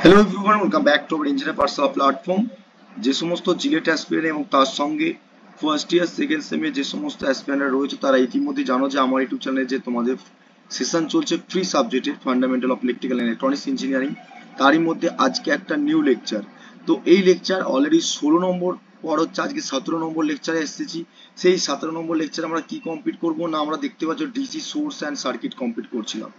Hello everyone, welcome back to our engineer Pathsala platform. যে সমস্ত JELET aspirant এবং তার সঙ্গে ফার্স্ট ইয়ার সেকেন্ড সেমে যে সমস্ত অ্যাসপিরেন্টরা রয়েছে তারা ইতিমধ্যে জানো যে আমার ইউটিউব চ্যানেলে যে তোমাদের সেশন চলছে ফ্রি সাবজেক্টের fundamental of electrical and electronics engineering, তারই মধ্যে আজকে একটা নিউ লেকচার। তো এই লেকচার অলরেডি 16 নম্বর পর হচ্ছে, আজকে 17 নম্বর লেকচারে এসেছি। সেই 17 নম্বর লেকচার আমরা কি কমপ্লিট করব না, আমরা দেখতে পাচ্ছি DC source and circuit complete করছিলাম।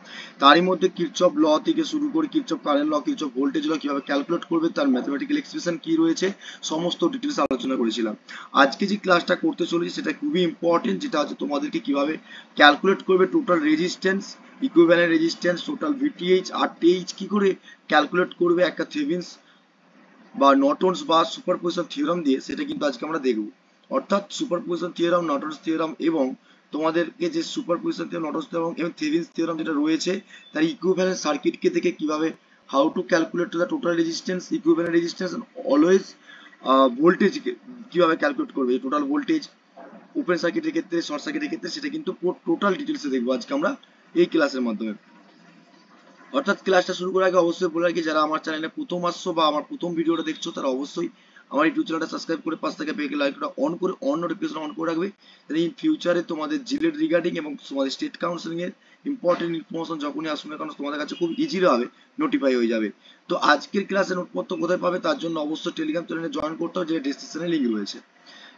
তারই মধ্যে কিরচফ ল থেকে শুরু করে কিরচফ কারেন্ট ল, কিরচফ ভোল্টেজ ল কিভাবে ক্যালকুলেট করবে, তার ম্যাথমেটিক্যাল এক্সপ্রেশন কি রয়েছে, সমস্ত ডিটেলস আলোচনা করেছিলাম। আজকে যে ক্লাসটা করতে চলেছি সেটা খুবই ইম্পর্টেন্ট, যেটা হচ্ছে তোমাদেরকে কিভাবে ক্যালকুলেট করবে total resistance, equivalent resistance, total VTH আর টিএইচ কি করে ক্যালকুলেট করবে একটা থেভেনিনস বা নর্টনস বা সুপারপজিশন থিওরাম দিয়ে, সেটা কিন্তু আজকে আমরা দেখব। অর্থাৎ সুপারপজিশন থিওরাম, নর্টনস থিওরাম এবং তোমাদেরকে যে সুপারপজিশন থিওরাম, নর্টনস থিওরাম এবং থেভেনিনস থিওরাম যেটা রয়েছে তার ইকুইভ্যালেন্ট সার্কিটকে থেকে কিভাবে how to calculate the total resistance, equivalent resistance and always ভোল্টেজকে কিভাবে ক্যালকুলেট করবে, টোটাল ভোল্টেজ ওপেন সার্কিটের ক্ষেত্রে, শর্ট সার্কিটের ক্ষেত্রে, সেটা কিন্তু টোটাল ডিটেলসে দেখবো আজকে আমরা এই ক্লাসের মাধ্যমে। অর্থাৎ ক্লাসটা শুরু করার আগে অবশ্যই বলে রাখি, যারা আমার চ্যানেলে প্রথম আসছো বা আমার প্রথম ভিডিওটা দেখছো তারা অবশ্যই আমার ইউটিউব চ্যানেলটা সাবস্ক্রাইব করে পাশ থেকে বেল আইকনটা অন করে অন নোটিফিকেশন অন করে রাখবে, যাতে ইন ফিউচারে তোমাদের জিলেট রিগার্ডিং এবং তোমাদের স্টেট কাউন্সিলিং এর ইম্পর্টেন্ট ইনফরমেশন যখনই আসবে না কেন তোমাদের কাছে খুব ইজিলি হবে নোটিফাই হয়ে যাবে। তো আজকের ক্লাসে নোটপত্র কোথায় পাবে তার জন্য অবশ্যই টেলিগ্রাম চ্যানেলে জয়েন করতে হবে, যেটা ডেসক্রিপশনে লিংক রয়েছে।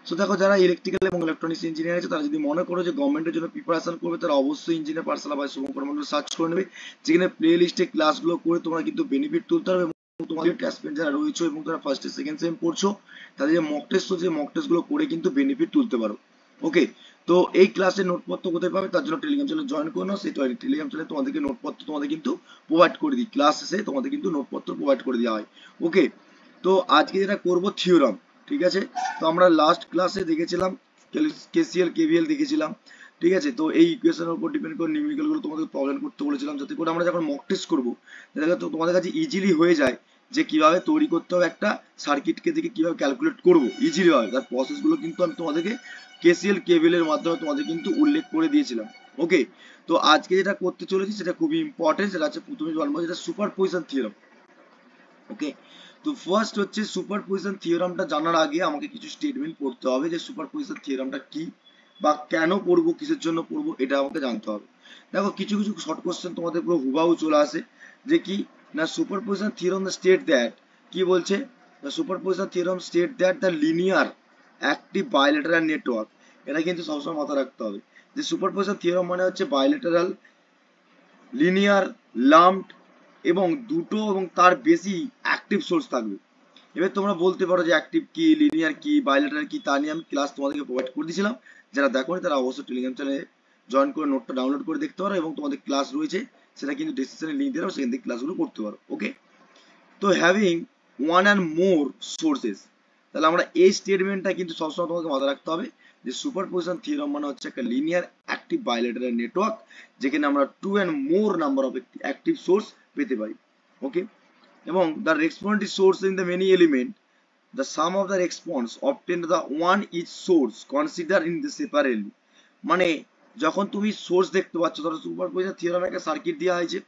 সো দেখো, যারা ইলেকট্রিক্যাল এবং ইলেকট্রনিক্স ইঞ্জিনিয়ার আছে তারা যদি মনে করো যে গভর্নমেন্টের জন্য প্রিপারেশন করবে, তারা অবশ্যই ইঞ্জিনিয়ার পাঠশালা বা শুভঙ্কর মন্ডল সার্চ করে নেবে, যেখানে প্লে লিস্টে ক্লাসগুলো করে তোমরা কিন্তু বেনিফিট তুলতে পারবে। এবং তোমাদের অ্যাসপিরেন্ট যারা রয়েছে এবং তারা ফার্স্ট সেকেন্ড সেম পড়ছো, তাদের যে মক টেস্ট হচ্ছে মক টেস্ট গুলো করে কিন্তু বেনিফিট তুলতে পারো। ওকে, তো এই ক্লাসের নোটপত্র কোথায় পাবে তার জন্য টেলিগ্রাম চ্যানেল জয়েন করে নাও। সেই টেলিগ্রাম চ্যানেলে তোমাদেরকে নোটপত্র তোমাদের কিন্তু প্রোভাইড করে দিই, ক্লাস শেষে তোমাদের কিন্তু নোটপত্র প্রোভাইড করে দেওয়া হয়। ওকে, তো আজকে যেটা করবো থিওরাম, ঠিক আছে। তো আমরা লাস্ট ক্লাসে দেখেছিলাম কেসিএল কেভিএল দেখেছিলাম, ঠিক আছে। তো এই ইকুয়েশনের উপর ডিপেন্ড করে নিউমেরিক্যাল গুলো তোমাদের প্রবলেম করতে বলেছিলাম, যাতে করে আমরা যখন মক টেস্ট করবো তো তোমাদের কাছে ইজিলি হয়ে যায় যে কিভাবে তৈরি করতে হবে একটা সার্কিটকে থেকে কিভাবে ক্যালকুলেট করবো ইজিলি হয়, তার প্রসেস গুলো কিন্তু আমি তোমাদেরকে কেসিএল কেভিএল এর মাধ্যমে তোমাদের কিন্তু উল্লেখ করে দিয়েছিলাম। ওকে, তো আজকে যেটা করতে চলেছি সেটা খুবই ইম্পর্টেন্ট, সেটা হচ্ছে প্রথমে জানবো যেটা সুপারপজিশন থিওরাম। ওকে, তো ফার্স্ট হচ্ছে সুপারপজিশন থিওরামটা জানার আগে আমাকে কিছু স্টেটমেন্ট পড়তে হবে যে সুপারপজিশন থিওরামটা কি বা কেন পড়বো, কিসের জন্য পড়বো, এটা আমাকে জানতে হবে। দেখো, কিছু কিছু শর্ট কোশ্চেন তোমাদের পুরো হুবাহু চলে আসে যে কি না, সুপারপজিশন থিওরাম স্টেট দ্যাট, কি বলছে, the superposition theorem state that the linear active bilateral network. এটা কিন্তু সবসময় মাথায় রাখতে হবে যে সুপারপজিশন থিওরাম মানে হচ্ছে বাইলেটারাল, লিনিয়ার, লাম্পড এবং দুটো এবং তার বেশি অ্যাক্টিভ সোর্স থাকবে। এবার তোমরা বলতে পারো যে অ্যাক্টিভ কি, লিনিয়ার কি, বাইলেটারাল কি, তা নিয়ে আমি ক্লাস তোমাদেরকে প্রোভাইড করে দিয়েছিলাম। যারা দেখোনি তারা অবশ্যই টেলিগ্রাম চ্যানেলে জয়েন করে নোটটা ডাউনলোড করে দেখতে পারো, এবং তোমাদের ক্লাস রয়েছে সেটা কিন্তু ডিসক্রিপশনে লিংক দিয়ে দেবো, সেখান থেকে ক্লাসগুলো করতে পারো। ওকে, তো having one and more sources, তাহলে আমরা এই স্টেটমেন্টটা কিন্তু সবসময় তোমাকে মাথায় রাখতে হবে যে সুপারপজিশন থিওরাম মানে হচ্ছে একটা লিনিয়ার অ্যাক্টিভ বাইলেটারাল নেটওয়ার্ক, যেখানে আমরা two and more number of active source পেতে পারি। ওকে, এবং the responsive source in the many element, the sum of the response obtained the one each source consider in the separately, মানে যখন তুমি source দেখতে পাচ্ছ, ধরো সুপারপজিশন থিওরামে একটা সার্কিট দেওয়া হয়েছে,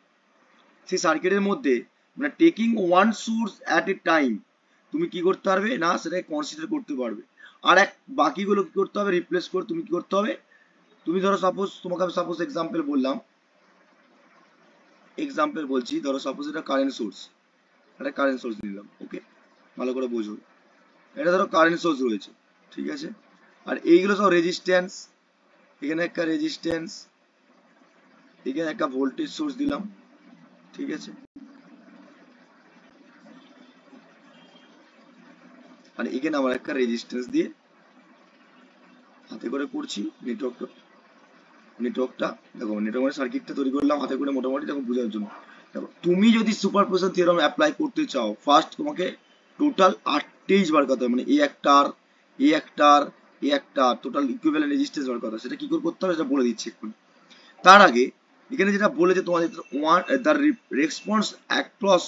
সেই সার্কিটের মধ্যে মানে taking one source at a time তুমি কি করতে পারবে না, সেটাকে কনসিডার করতে পারবে। আর এক বাকিগুলো কি করতে হবে, রিপ্লেস করে তুমি কি করতে হবে, তুমি ধরো সাপোজ তোমাকে আমি সাপোজ এক্সাম্পল বললাম, এক্সাম্পল বলছি, ধরো সাপোজ এটা কারেন্ট সোর্স, একটা কারেন্ট সোর্স নিলাম। ওকে, ভালো করে বোঝো, এটা ধরো কারেন্ট সোর্স রয়েছে, ঠিক আছে। আর এইগুলো সব রেজিস্ট্যান্স, এখানে একটা রেজিস্ট্যান্স, এখানে একটা ভোল্টেজ সোর্স দিলাম, ঠিক আছে। আর এখানে আবার একটা রেজিস্ট্যান্স দিয়ে হাতে করে করছি নেটওয়ার্কটা দেখো, নেটওয়ার্ক সার্কিটটা তৈরি করলাম হাতে করে মোটামুটি, দেখো বোঝার জন্য। দেখো, তুমি যদি সুপারপজিশন থিওরাম অ্যাপ্লাই করতে চাও, ফার্স্ট তোমাকে টোটাল 8 বার করতে হবে, মানে এ একটার এ একটার এ একটা টোটাল ইকুইভ্যালেন্ট রেজিস্ট্যান্স বার করতে হবে। সেটা কি করে করতে হবে সেটা বলে দিচ্ছি এক্ষুনি। তার আগে এখানে যেটা বলেছে তোমাদের one the response across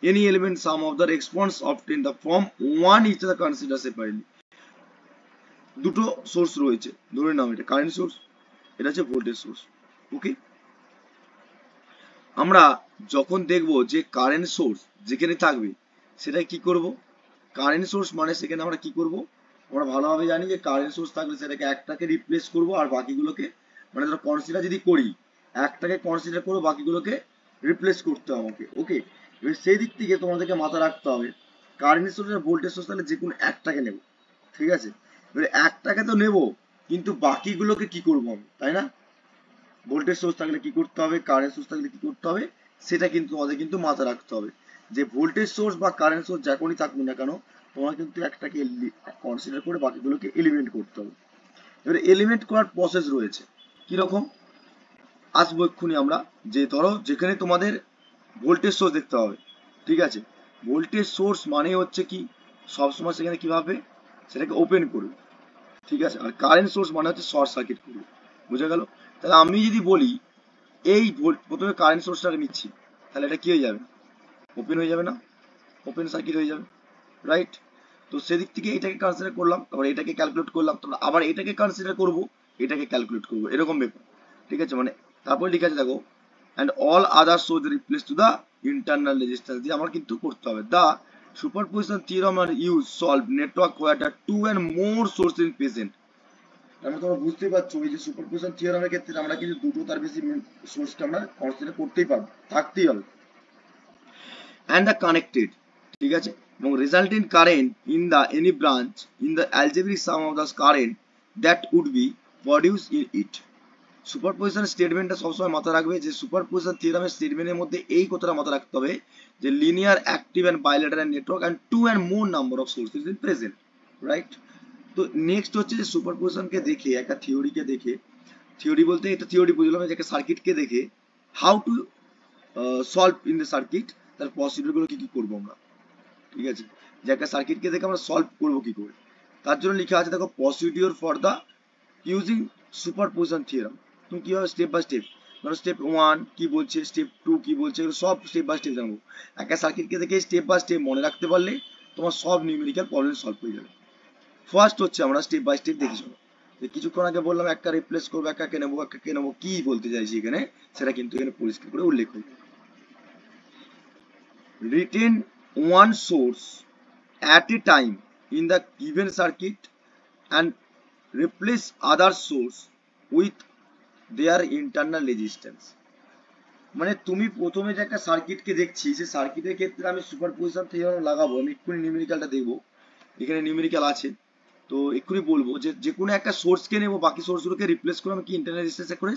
any element sum of the response obtain the from one each the consider separately. দুটো সোর্স রয়েছে, ধরে নাও এটা কারেন্ট সোর্স, এটা হচ্ছে ভোল্টেজ সোর্স। ওকে, আমরা যখন দেখব যে কারেন্ট সোর্স যেখানে থাকবে সেটা কি করব, কারেন্ট সোর্স মানে সেখানে আমরা কি করব, আমরা ভালোভাবে জানি যে কারেন্ট সোর্স থাকলে সেটাকে একটাকে রিপ্লেস করব আর বাকিগুলোকে, মানে ধরো কনসিডার যদি করি, একটাকে কনসিডার করবো, বাকিগুলোকে রিপ্লেস করতে হবে আমাকে। ওকে, এবার সেই দিক থেকে তোমাদেরকে মাথা রাখতে হবে কারেন্ট সোর্স আর ভোল্টেজ সোর্স তাহলে যে কোনো একটাকে নেব, ঠিক আছে। এবারে একটাকে তো নেব, কিন্তু বাকিগুলোকে কি করবো আমি, তাই না? ভোল্টেজ সোর্স থাকলে কি করতে হবে, কারেন্ট সোর্স থাকলে কি করতে হবে, সেটা কিন্তু তোমাদের কিন্তু মাথায় রাখতে হবে যে ভোল্টেজ সোর্স বা কারেন্ট সোর্স যখনই থাকবে না কেন, তোমার কিন্তু একটাকে কনসিডার করে বাকিগুলোকে এলিমেন্ট করতে হবে। এবারে এলিমেন্ট করার প্রসেস রয়েছে, কিরকম আসবো এক্ষুনি আমরা, যে ধরো যেখানে তোমাদের ভোল্টেজ সোর্স দেখতে হবে, ঠিক আছে, ভোল্টেজ সোর্স মানে হচ্ছে কি, সবসময় সেখানে কিভাবে সেটাকে ওপেন করবে, ঠিক আছে, আর কারেন্ট সোর্স মানে হচ্ছে শর্ট সার্কিট করবে, বুঝা গেল? তাহলে আমি যদি বলি এই প্রথমে কারেন্ট সোর্সটাকে নিচ্ছি, তাহলে এটা কি হয়ে যাবে, ওপেন হয়ে যাবে না, ওপেন সার্কিট হয়ে যাবে, রাইট? তো সেদিক থেকে এটাকে কনসিডার করলাম, তারপর এটাকে ক্যালকুলেট করলাম, তারপর আবার এটাকে কনসিডার করব, এটাকে ক্যালকুলেট করব, এরকম ব্যাপার, ঠিক আছে। মানে তারপর ঠিক আছে, দেখো and all other source replace to the internal resistance দিয়ে আমার কিন্তু করতে হবে। The superposition theorem are used solve network where the two and more sources in present। আমরা তোমরা বুঝতেই পারছো এই যে সুপারপজিশন থিওরামের ক্ষেত্রে আমরা কিন্তু দুটো তার বেশি সোর্সকে আমরা কনসিডার করতেই পারবো, থাকতেই হবে, and the connected, ঠিক আছে, এবং resultant current in the any branch in the algebraic sum of the current that would be produced in it। Superposition স্টেটমেন্টটা সবসময় মাথায় রাখবে যে সুপারপজিশন থিওরামের স্টেটমেন্টের মধ্যে এই কথাটা মাথায় রাখতে হবে যে linear active and bilateral network and two and more number of sources in present, right? তো নেক্সট হচ্ছে যে সুপারপজিশনকে দেখে, একটা থিওরিকে দেখে, থিওরি বলতে এটা থিওরি বুঝলাম, যে একটা সার্কিটকে দেখে how to solve in the circuit, তার প্রসিডিউর গুলো কি কি করবো আমরা, ঠিক আছে, যে একটা সার্কিটকে দেখে আমরা সলভ করবো কি করে, তার জন্য লেখা আছে দেখো procedure for the using superposition theorem. তুমি কিভাবে স্টেপ বাই স্টেপ, ধরো স্টেপ 1 কি বলছে, স্টেপ 2 কি বলছে, এগুলো সব স্টেপ বাই স্টেপ জানবো। একটা সার্কিটকে দেখে স্টেপ বাই স্টেপ মনে রাখতে পারলে তোমার সব নিউমেরিক্যাল প্রবলেম সলভ হয়ে যাবে। ফার্স্ট হচ্ছে আমরা স্টেপ বাই স্টেপ দেখি চলো, যে কিছুক্ষণ আগে বললাম একটা রিপ্লেস করবো, একাকে নেবো, একাকে নেবো, কি বলতে চাইছি এখানে সেটা কিন্তু এখানে পরিষ্কার করে উল্লেখ হয়ে যাবে। Retain one source at a time in the given circuit and replace other source with their internal resistance। মানে তুমি প্রথমে যে একটা সার্কিটকে দেখছি, সেই সার্কিটের ক্ষেত্রে আমি সুপারপজিশন থিওরাম লাগাবো, আমি এক্ষুনি নিউমেরিক্যালটা দেখবো, এখানে নিউমেরিক্যাল আছে, তো এক্ষুনি বলবো যে যে কোনো একটা সোর্সকে নেবো, বাকি সোর্সগুলোকে রিপ্লেস করে আমি কি ইন্টারনাল রেজিস্ট্যান্স করে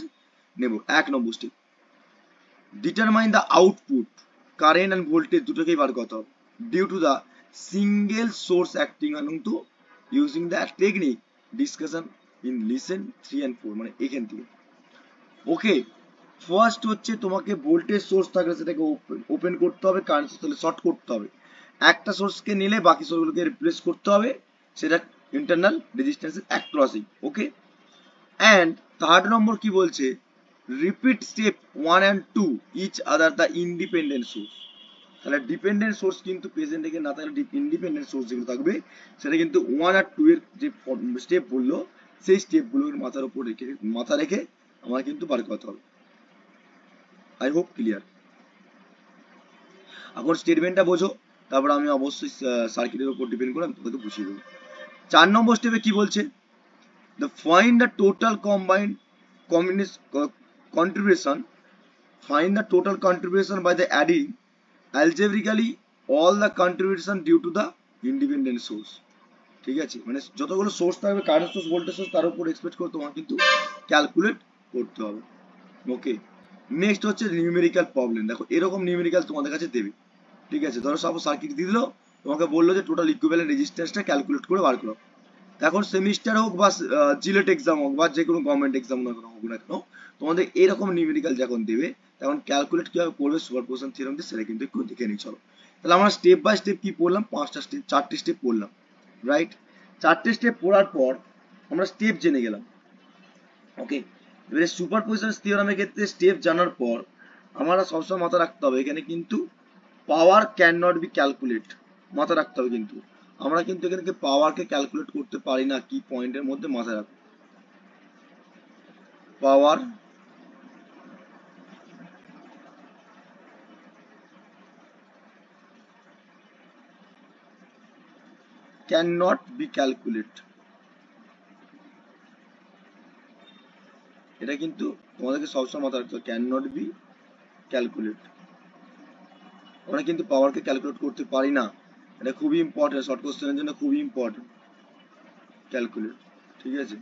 নেবো। এক নম্বর step, determine the output current and voltage দুটোকেই বার করতে হবে due to the single source acting on to using the technique discussion in lesson 3 and 4, মানে এখান থেকে। ওকে, ফার্স্ট হচ্ছে তোমাকে ভোল্টেজ সোর্স থাকলে সেটাকে ওপেন করতে হবে, কারেন্ট সোর্স থাকলে শর্ট করতে হবে, একটা সোর্সকে নিলে বাকি সোর্সগুলোকে রিপ্লেস করতে হবে, সেটা ইন্টারনাল রেজিস্ট্যান্সের অ্যাক্রসিং। ওকে, অ্যান্ড থার্ড নম্বর কি বলছে, repeat step 1 and 2 each other the independent source. তাহলে ডিপেন্ডেন্ট সোর্স কিন্তু প্রেজেন্ট রেখে না থাকলে ইন্ডিপেন্ডেন্ট সোর্স যেগুলো থাকবে সেটা কিন্তু 1 আর 2 এর যে স্টেপ বললো সেই স্টেপগুলোর মাথার উপর রেখে, মাথা রেখে আমার কিন্তু বার করতে হবে। I hope clear. এখন স্টেটমেন্টটা বোঝো, তারপর আমি অবশ্যই সার্কিটের উপর ডিপেন্ড করে আমি তোমাকে বুঝিয়ে দেবো। 4 নম্বর স্টেপে কি বলছে, the find the total combined contribution, find the total contribution by the adding algebraically all the contribution due to the independent source। ঠিক আছে, মানে যতগুলো সোর্স থাকবে কারেন্ট সোর্স, ভোল্টেজ সোর্স, তার উপর এক্সপেক্ট করে তোমার কিন্তু ক্যালকুলেট করতে হবে। ওকে, নেক্সট হচ্ছে নিউমেরিক্যাল প্রবলেম। দেখো এরকম নিউমেরিক্যাল তোমাদের কাছে দেবে, ঠিক আছে, ধরো সাপোজ সার্কিট দিয়ে দিল, তোমাকে বললো যে টোটাল ইকুইভ্যালেন্ট রেজিস্ট্যান্সটা ক্যালকুলেট করে বার করো। এখন সেমিস্টার হোক বা জিলেট এক্সাম হোক বা যে কোনো গভর্নমেন্ট এক্সাম হোক না কেন, তোমাদের এরকম নিউমেরিক্যাল যখন দেবে তখন ক্যালকুলেট কিভাবে করবে সুপারপজিশন থিওরাম দিয়ে সেটা কিন্তু একটু দেখে নিই চলো। তাহলে আমরা স্টেপ বাই স্টেপ কি পড়লাম, 5টা স্টেপ, 4টে স্টেপ পড়লাম, রাইট? 4টে স্টেপ পড়ার পর আমরা স্টেপ জেনে গেলাম। ওকে, এবারে সুপারপজিশন থিওরামের ক্ষেত্রে স্টেপ জানার পর আমরা সবসময় মাথা রাখতে হবে এখানে কিন্তু পাওয়ার ক্যান নট বি ক্যালকুলেট, মাথা রাখতে হবে কিন্তু আমরা কিন্তু এখানে পাওয়ারকে ক্যালকুলেট করতে পারি না, কি পয়েন্টের মধ্যে মাথায় রাখবো, পাওয়ার ক্যান নট বি ক্যালকুলেট। এটা কিন্তু তোমাদেরকে সবসময় মাথায় রাখতে হবে, ক্যান নট বি ক্যালকুলেট। আমরা কিন্তু পাওয়ারকে ক্যালকুলেট করতে পারি না, এটা খুবই ইম্পর্টেন্ট, শর্ট কোশ্চেনের জন্য খুবই ইম্পর্টেন্ট ক্যালকুলেট, ঠিক আছে,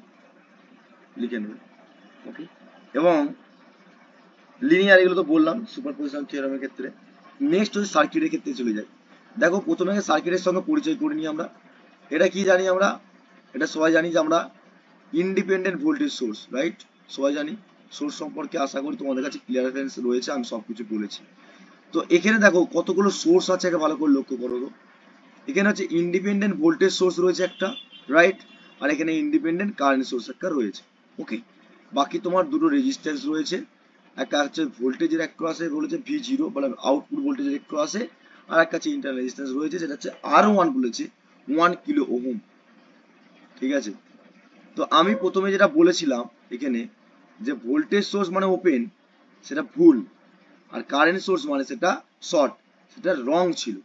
লিখে নেবে। ওকে, এবং লিনিয়ার এগুলো তো বললাম সুপারপজিশন থিওরেমের ক্ষেত্রে। নেক্সট হচ্ছে সার্কিটের ক্ষেত্রে চলে যাই। দেখো প্রথমে সার্কিটের সঙ্গে পরিচয় করে নিই আমরা। এটা কি জানি আমরা, এটা সবাই জানি যে আমরা ইন্ডিপেন্ডেন্ট ভোল্টেজ সোর্স, রাইট, সবাই জানি। সোর্স সম্পর্কে আশা করি তোমাদের কাছে ক্লিয়ারেন্স রয়েছে, আমি সবকিছু বলেছি। তো এখানে দেখো কতগুলো সোর্স আছে, আগে ভালো করে লক্ষ্য করো। এখানে হচ্ছে ইন্ডিপেন্ডেন্ট ভোল্টেজ সোর্স রয়েছে একটা, রাইট, আর এখানে ইন্ডিপেন্ডেন্ট কারেন্ট সোর্স একটা রয়েছে। ওকে, বাকি তোমার দুটো রেজিস্ট্যান্স রয়েছে, একটা হচ্ছে ভোল্টেজের অ্যাক্রসে বলেছে V0 বলে আউটপুট ভোল্টেজের অ্যাক্রসে, আর একটা হচ্ছে ইন্টারনাল রেজিস্ট্যান্স রয়েছে যেটা হচ্ছে R1 বলেছে 1 কিলো ওহম, ঠিক আছে। তো আমি প্রথমে যেটা বলেছিলাম এখানে যে ভোল্টেজ সোর্স মানে ওপেন, সেটা ভুল, আর কারেন্ট সোর্স মানে সেটা শর্ট, সেটা রং ছিল।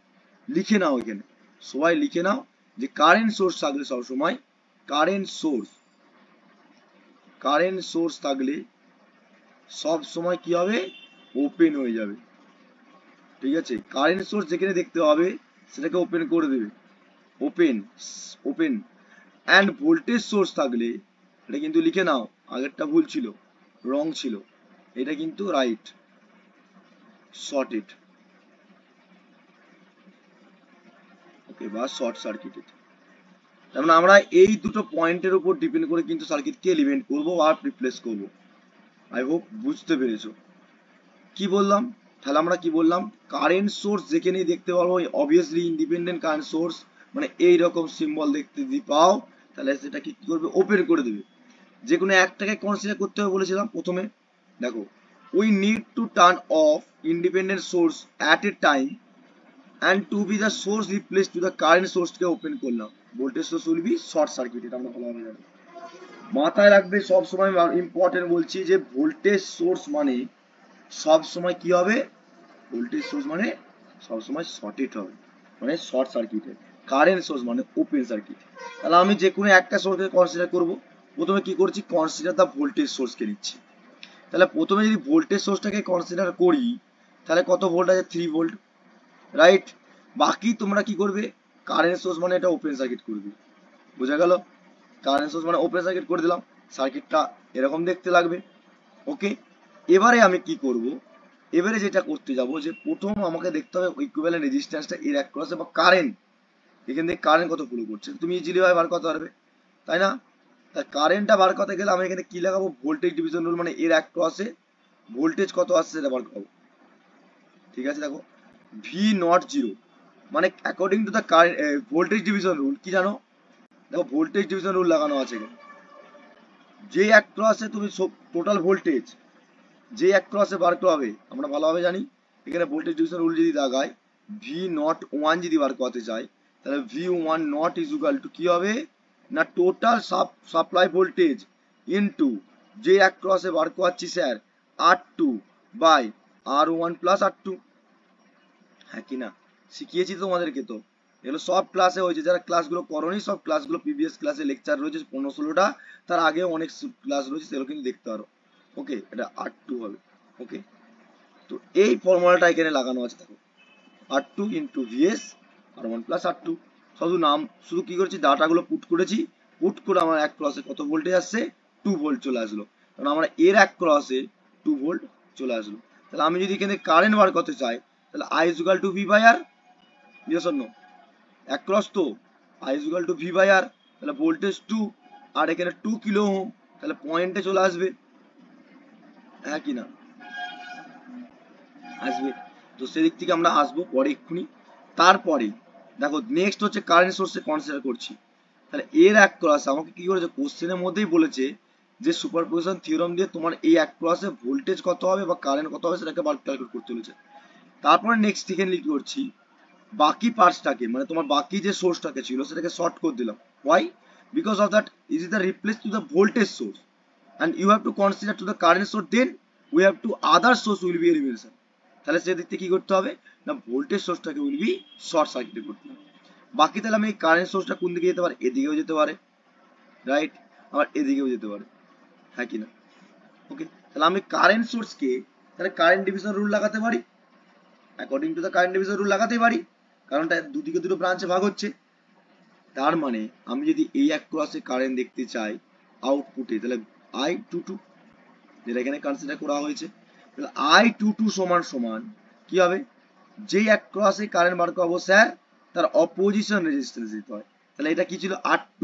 লিখে নাও এখানে, সবাই লিখে নাও যে কারেন্ট সোর্স থাকলে সবসময়, কারেন্ট সোর্স থাকলে সব সময় কি হবে, ওপেন হয়ে যাবে, ঠিক আছে। কারেন্ট সোর্স যেখানে দেখতে হবে সেটাকে ওপেন করে দেবে, ওপেন অ্যান্ড ভোল্টেজ সোর্স থাকলে, এটা কিন্তু লিখে নাও, আগেরটা ভুল ছিল, রং ছিল, এটা কিন্তু রাইট, শর্টেড, ওকে, বা শর্ট সার্কিটেড। তার মানে আমরা এই দুটো পয়েন্টের উপর ডিপেন্ড করে কিন্তু সার্কিটকে এলিমেন্ট করবো আর রিপ্লেস করবো। আই হোপ বুঝতে পেরেছো কি বললাম। তাহলে আমরা কি বললাম, কারেন্ট সোর্স যেখানেই দেখতে পারবো অবভিয়াসলি ইন্ডিপেন্ডেন্ট কারেন্ট সোর্স, মানে এইরকম সিম্বল দেখতে যদি পাও তাহলে সেটা কি করবে, ওপেন করে দেবে। যে কোনো একটাকে কনসিডার করতে হবে বলেছিলাম প্রথমে। দেখো, we need to turn off independent source at a time and to be the source replaced to the current source কে ওপেন করলাম, voltage source will be short circuit. এটা আমরা ভালোভাবে জানি, মাথায় রাখবে সব সময়, ইম্পর্টেন্ট বলছি যে ভোল্টেজ সোর্স মানে সব সময় কি হবে, ভোল্টেজ সোর্স মানে সব সময় শর্টেড হবে, মানে শর্ট সার্কিটেড। কারেন্ট সোর্স মানে ওপেন সার্কিট। তাহলে আমি যে কোনো একটা সোর্সকে কনসিডার করব। প্রথমে কি করছি, কনসিডার দা ভোল্টেজ সোর্সকে নিচ্ছি। তাহলে প্রথমে যদি ভোল্টেজ সোর্সটাকে কনসিডার করি তাহলে কত ভোল্ট আছে, 3 ভোল্ট, রাইট। বাকি তোমরা কি করবে, কারেন্ট সোর্স মানে এটা ওপেন সার্কিট করবে, বোঝা গেল। কারেন্ট সোর্স মানে ওপেন সার্কিট করে দিলাম, সার্কিটটা এরকম দেখতে লাগবে। ওকে, এবারে আমি কি করব, এবারে যেটা করতে যাব যে প্রথম আমাকে দেখতে হবে ইকুইভ্যালেন্ট রেজিস্ট্যান্সটা এর অ্যাক্রসে বা কারেন্ট, এখান থেকে কারেন্ট কত ফ্লো করছে তুমি ইজিলি ভাবে বার করতে পারবে, তাই না। তাই কারেন্টটা বার করতে গেলে আমি এখানে কি লাগাবো, ভোল্টেজ ডিভিশন রুল, মানে এর অ্যাক্রসে ভোল্টেজ কত আসছে সেটা বার করবো, ঠিক আছে। দেখো V0 মানে according to the current voltage division rule কি জানো, দেখো ভোল্টেজ ডিভিশন রুল লাগানো আছে এখানে, যে অ্যাক্রসে তুমি টোটাল ভোল্টেজ যে অ্যাক্রসে বার করা হবে আমরা ভালোভাবে জানি। এখানে ভোল্টেজ ডিভিশন রুল যদি লাগাই, V01 যদি বার করতে চাই তাহলে V1 not is equal to কি হবে না, টোটাল সাপ্লাই ভোল্টেজ ইনটু যে অ্যাক্রসে বার করাচ্ছি sir R2 by R1 plus R2, হ্যাঁ কি না, শিখিয়েছি তোমাদেরকে তো, এগুলো সব ক্লাসে হয়েছে, যারা ক্লাসগুলো করোনি সব ক্লাসগুলো প্রিভিয়াস ক্লাসে লেকচার রয়েছে 15-16টা, তার আগেও অনেক ক্লাস রয়েছে, সেগুলো কিন্তু দেখতে পারো। ওকে, এটা R2 হবে। ওকে, তো এই ফর্মুলাটা এখানে লাগানো আছে, দেখো R2 into VS R1 plus R2, শুধু নাম, শুধু কি করেছি ডাটাগুলো পুট করেছি, পুট করে আমার এক ক্রসে কত ভোল্টেজ আসছে, 2 ভোল্ট চলে আসলো, কারণ আমার এর এক ক্রসে 2 ভোল্ট চলে আসলো। তাহলে আমি যদি এখানে কারেন্ট বার করতে চাই তাহলে I is equal to V by R, yes or no, এক ক্রস তো I is equal to V by R, তাহলে ভোল্টেজ 2 আর এখানে 2 কিলো ওহম, তাহলে পয়েন্টে চলে আসবে, হ্যাঁ কি না, আসবে। তো সেদিক থেকে আমরা আসবো পরে এক্ষুনি। তারপরে দেখো নেক্সট হচ্ছে কারেন্ট সোর্সে কনসিডার করছি। তাহলে এর এক ক্রস আমাকে কি করেছে, কোশ্চেনের মধ্যেই বলেছে যে সুপারপজিশন থিওরেম দিয়ে তোমার এই এক ক্রসে ভোল্টেজ কত হবে বা কারেন্ট কত হবে সেটাকে ক্যালকুলেট করতে বলেছে। তারপরে নেক্সট এখানে লিখতে করছি বাকি পার্টসটাকে, মানে তোমার বাকি যে সোর্সটাকে ছিল সেটাকে শর্ট করে দিলাম। Why, because of that is the replace to the voltage source and you have to consider to the current source, then we have to other source will be elimination। তাহলে সেদিক থেকে কি করতে হবে না, ভোল্টেজ সোর্সটাকে উইল বি শর্ট সার্কিট করতে হবে। বাকি তাহলে আমি কারেন্ট সোর্সটা কোন দিকে যেতে পারে, এদিকেও যেতে পারে, রাইট, আবার এদিকেও যেতে পারে, হ্যাঁ কি না? ওকে, তাহলে আমি কারেন্ট সোর্সকে তাহলে কারেন্ট ডিভিশন রুল লাগাতে পারি, according to the current division rule লাগাতেই পারি, কারণটা দুদিকে দুটো ব্রাঞ্চে ভাগ হচ্ছে। তার মানে আমি যদি এই এক ক্রসে কারেন্ট দেখতে চাই আউটপুটে, তাহলে I22, যেটা এখানে কনসিডার করা হয়েছে, তাহলে I22 সমান সমান কি হবে, যেই এক ক্রসে কারেন্ট বার করবো স্যার তার অপোজিশন রেজিস্ট্যান্স দিতে হয়। তাহলে এটা কি ছিল R2,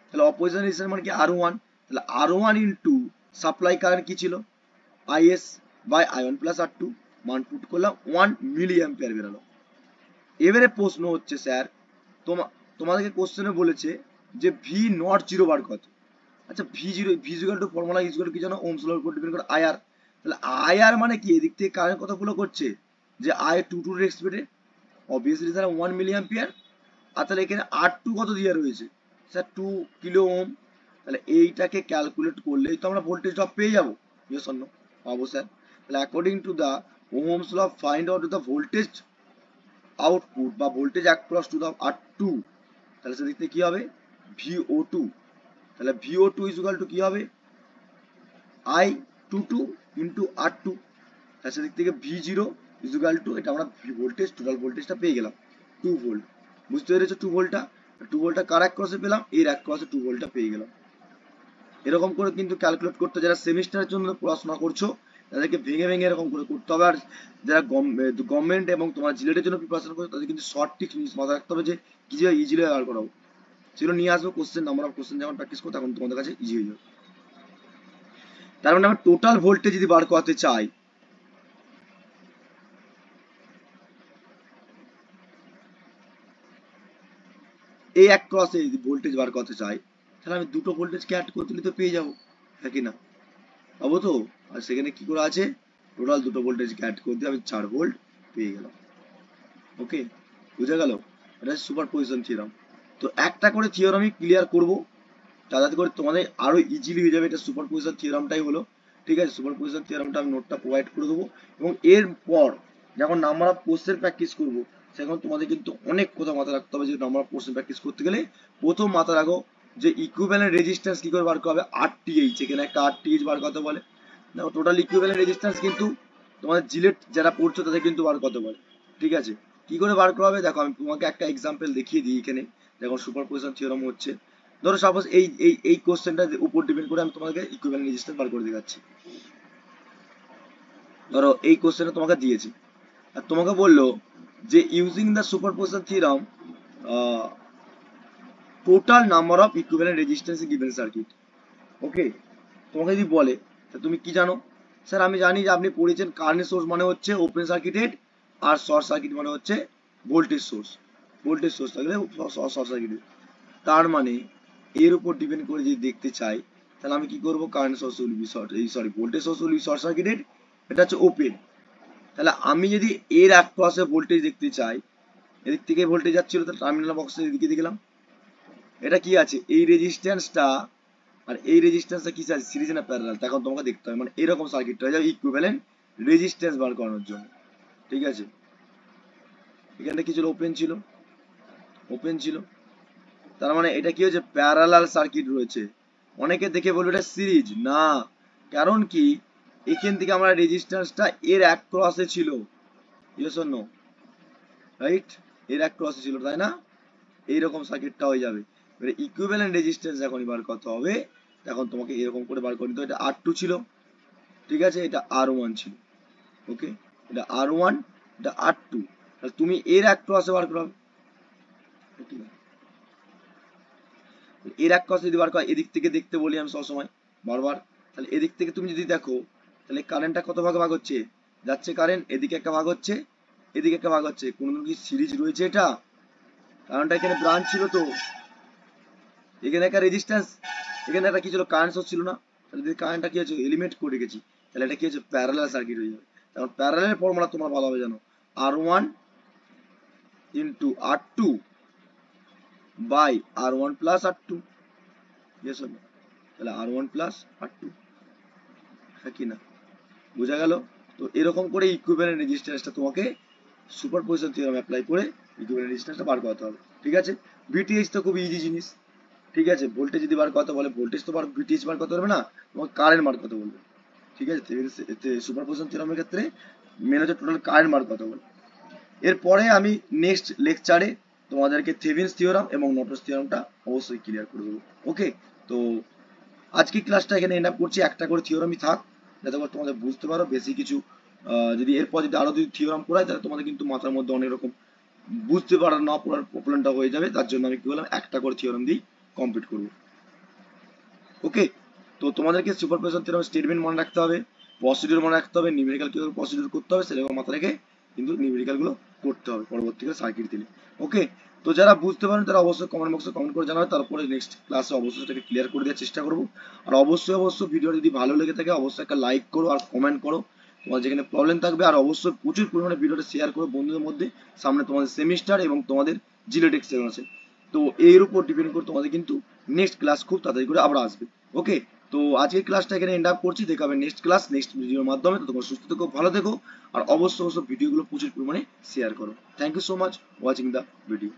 তাহলে অপোজিশন রেজিস্ট্যান্স মানে কি R1, তাহলে R1 ইন্টু সাপ্লাই কারেন্ট কি ছিল IS by I1 plus R2, মান পুট করলাম 1 মিলি অ্যাম্পিয়ার বেরোলো। এবারে প্রশ্ন হচ্ছে স্যার তোমাদেরকে কোশ্চেনে বলেছে যে ভি নট জিরো বার কত। আচ্ছা V equal to formula equal কি জানো, ওহমস লর উপর ডিপেন্ড করে আইআর। তাহলে আইআর মানে কি, এদিক থেকে কারেন্ট কত ফলো করছে যে I22 এর expected, obviously sir 1 milli ampere. আর তাহলে এখানে R2 কত দেওয়া রয়েছে স্যার 2 কিলো ওহম। তাহলে এইটাকে ক্যালকুলেট করলেই তো আমরা ভোল্টেজ ড্রপ পেয়ে যাবো, ইয়েস অর নো? পাবো স্যার। তাহলে according to the ohm's law find out the voltage output বা voltage across to the R2, তাহলে সেদিক থেকে কি হবে VO2, তাহলে VO2 ইজ ইকুয়াল টু কি হবে I22 ইন্টু R2, তাহলে সেদিক থেকে V0 ইজ ইকুয়াল টু, এটা আমরা ভোল্টেজ টোটাল ভোল্টেজটা পেয়ে গেলাম 2 ভোল্ট। বুঝতে পেরেছো 2 ভোল্টটা, 2 ভোল্টটা কার এক ক্রসে পেলাম, এর এক ক্রসে 2 ভোল্টটা পেয়ে গেলাম। এরকম করে কিন্তু ক্যালকুলেট করতে, যারা সেমিস্টারের জন্য পড়াশোনা করছো তাদেরকে ভেঙে ভেঙে এরকম করে করতে হবে। আর যারা গভর্নমেন্ট এবং তোমার জিলেটের জন্য প্রিপারেশন করছো তাদের কিন্তু শর্ট টিক্স মাথায় রাখতে হবে যে কি যে ইজিলি বার করাবো, সেগুলো নিয়ে আসবো। কোশ্চেন নাম্বার অফ কোশ্চেন যখন প্র্যাকটিস করো তখন তোমাদের কাছে ইজি হয়ে যাবে। তার মানে আমরা টোটাল ভোল্টেজ যদি বার করাতে চাই, এই এক ক্রসে যদি ভোল্টেজ বার করতে চাই, তাহলে আমি দুটো ভোল্টেজকে অ্যাড করে দিলে তো পেয়ে যাবো, হ্যাঁ কি না? পাবো তো। আর সেখানে কি করে আছে, টোটাল দুটো ভোল্টেজকে অ্যাড করে দিয়ে আমি 4 ভোল্ট পেয়ে গেলাম। ওকে, বুঝা গেল? এটা সুপার পজিশন থিওরাম। তো একটা করে থিওরাম আমি ক্লিয়ার করবো যাতে করে তোমাদের আরো ইজিলি হয়ে যাবে। এটা সুপার পজিশন থিওরামটাই হলো, ঠিক আছে? সুপার পজিশন থিওরামটা আমি নোটটা প্রোভাইড করে দেবো, এবং এরপর যখন নাম্বার অফ কোশ্চেন প্র্যাকটিস করবো সেখন তোমাদের কিন্তু অনেক কথা মাথায় রাখতে হবে। যে নাম্বার অফ কোশ্চেন প্র্যাকটিস করতে গেলে প্রথম মাথায় রাখো যে ইকুইভ্যালেন্ট রেজিস্ট্যান্স কি করে বার করা হবে, RTH, এখানে একটা RTH বার করতে বলে। দেখো টোটাল ইকুইভ্যালেন্ট রেজিস্ট্যান্স কিন্তু তোমাদের জিলেট যারা পড়ছো তাদের কিন্তু বার করতে পারে, ঠিক আছে? কি করে বার করা হবে দেখো, আমি তোমাকে একটা এক্সাম্পল দেখিয়ে দিই। এখানে দেখো সুপার পজিশন থিওরাম হচ্ছে, ধরো সাপোজ এই কোশ্চেনটার উপর ডিপেন্ড করে আমি তোমাকে ইকুইভ্যালেন্ট রেজিস্ট্যান্স বার করে দেখাচ্ছি। ধরো এই কোশ্চেনটা তোমাকে দিয়েছে আর তোমাকে বললো যে using the superposition theorem total number of equivalent resistance in given circuit. Okay, তোমাকে যদি বলে তা তুমি কি জানো? স্যার আমি জানি যে আপনি পড়েছেন কারেন্ট সোর্স মানে হচ্ছে ওপেন সার্কিটেড, আর শর্ট সার্কিট মানে হচ্ছে ভোল্টেজ সোর্স। ভোল্টেজ সোর্স থাকলে শর্ট সার্কিটেড। তার মানে এর উপর ডিপেন্ড করে যদি দেখতে চাই তাহলে আমি কি করব, current source will be short, sorry voltage source will be short circuited, এটা হচ্ছে ওপেন। তাহলে আমি যদি এর এক পাশে ভোল্টেজ দেখতে চাই, এদিক থেকে ভোল্টেজ যাচ্ছিল তো টার্মিনাল বক্সের এদিকে দেখলাম, এটা কি আছে এই রেজিস্ট্যান্সটা আর এই রেজিস্ট্যান্সটা কি আছে সিরিজ না প্যারালাল, তখন তোমাকে দেখতে হবে। মানে এরকম সার্কিটটা হয়ে যাবে ইকুইভ্যালেন্ট রেজিস্ট্যান্স বার করানোর জন্য, ঠিক আছে? এখানটা কি ছিল, ওপেন ছিল, ওপেন ছিল। তার মানে এটা কি হচ্ছে প্যারালাল সার্কিট রয়েছে। অনেকে দেখে বলবে এটা সিরিজ না, কারণ কি এখান থেকে আমরা রেজিস্ট্যান্সটা এর এক ক্রসে ছিল, ইয়েস অর নো, রাইট? এর এক ক্রসে ছিল, তাই না? এইরকম সার্কিটটা হয়ে যাবে। এবারে ইকুইভ্যালেন্ট রেজিস্ট্যান্স যখন বার করতে হবে তখন তোমাকে এরকম করে বার করে নিতে হবে। এটা R2 ছিল, ঠিক আছে, এটা R1 ছিল, ওকে, এটা R1, এটা R2, তাহলে তুমি এর এক ক্রসে বার করো, এর এক ক্রসে যদি বার করো, এদিক থেকে দেখতে বলি আমি সবসময় বারবার। তাহলে এদিক থেকে তুমি যদি দেখো তাহলে কারেন্টটা কত ভাগে ভাগ হচ্ছে, যাচ্ছে কারেন্ট, এদিকে একটা ভাগ হচ্ছে, এদিকে একটা ভাগ হচ্ছে। কোনোদিন কি সিরিজ রয়েছে এটা? কারণটা এখানে ব্রাঞ্চ ছিল তো, এখানে একটা রেজিস্ট্যান্স, এখানে একটা কি ছিল কারেন্ট সোর্স ছিল না। তাহলে যদি কারেন্টটা কি হচ্ছে এলিমেন্ট করে রেখেছি, তাহলে এটা কি হচ্ছে প্যারালাল সার্কিট হয়ে যাবে। তখন প্যারালাল ফর্মুলা তোমরা ভালোভাবে জানো, R1 into R2 by R1 plus R2, yes or no? তাহলে R1 প্লাস R2, হ্যাঁ কি না? বোঝা গেল? তো এরকম করে ইকুইভ্যালেন্ট রেজিস্ট্যান্সটা তোমাকে সুপারপজিশন থিওরাম অ্যাপ্লাই করে ইকুইভ্যালেন্ট রেজিস্ট্যান্সটা বার করতে হবে। ঠিক আছে, ভিটিএইচ তো খুব ইজি জিনিস। ঠিক আছে, ভোল্টেজ যদি বার করতে বলে ভোল্টেজ তো ভিটিএইচ বার করতে পারবে না, তোমাকে কারেন্ট বার করতে বলবে। ঠিক আছে, সুপারপজিশন থিওরামের ক্ষেত্রে মেন হচ্ছে টোটাল কারেন্ট বার করতে বলবে। এরপরে আমি নেক্সট লেকচারে তোমাদেরকে থেভেনিনস থিওরাম এবং নর্টনস থিওরামটা অবশ্যই ক্লিয়ার করে দেবো। ওকে, তো আজকে ক্লাসটা এখানে এন্ড আপ করছি। একটা করে থিওরামই থাক যাতে করে তোমাদের বুঝতে পারো বেশি কিছু। যদি এরপর যদি আরো যদি থিওরাম করাই তাহলে তোমাদের কিন্তু মাথার মধ্যে অনেক রকম বুঝতে পারা না পড়ার প্রবলেমটা হয়ে যাবে। তার জন্য আমি কি বললাম, একটা করে থিওরাম দিয়ে কমপ্লিট করবো। ওকে, তো তোমাদেরকে সুপারপজিশন থিওরাম স্টেটমেন্ট মনে রাখতে হবে, প্রসিডিউর মনে রাখতে হবে, নিউমেরিক্যাল কিভাবে প্রসিডিউর করতে হবে সেরকম মাথা রেখে কিন্তু নিউমেরিক্যাল গুলো করতে হবে পরবর্তীকালে সার্কিট দিলে। ওকে, তো যারা বুঝতে পারেন তারা অবশ্যই কমেন্ট বক্সে কমেন্ট করে জানাবে, তারপরে নেক্সট ক্লাসে অবশ্যই সেটাকে ক্লিয়ার করে দেওয়ার চেষ্টা করবো। আর অবশ্যই ভিডিও যদি ভালো লেগে থাকে অবশ্যই একটা লাইক করো আর কমেন্ট করো তোমার যেখানে প্রবলেম থাকবে। আর অবশ্যই প্রচুর পরিমাণে ভিডিওটা শেয়ার করো বন্ধুদের মধ্যে। সামনে তোমাদের সেমিস্টার এবং তোমাদের জিলেট এক্সাম আছে, তো এর উপর ডিপেন্ড করে তোমাদের কিন্তু নেক্সট ক্লাস খুব তাড়াতাড়ি করে আবার আসবে। ওকে, তো আজকের ক্লাসটা এখানে এন্ড আপ করছি। দেখা হবে নেক্সট ক্লাস নেক্সট ভিডিওর মাধ্যমে। তো তোমরা সুস্থ থেকো, ভালো থেকো, আর অবশ্যই ভিডিওগুলো প্রচুর পরিমাণে শেয়ার করো। Thank you so much watching the video.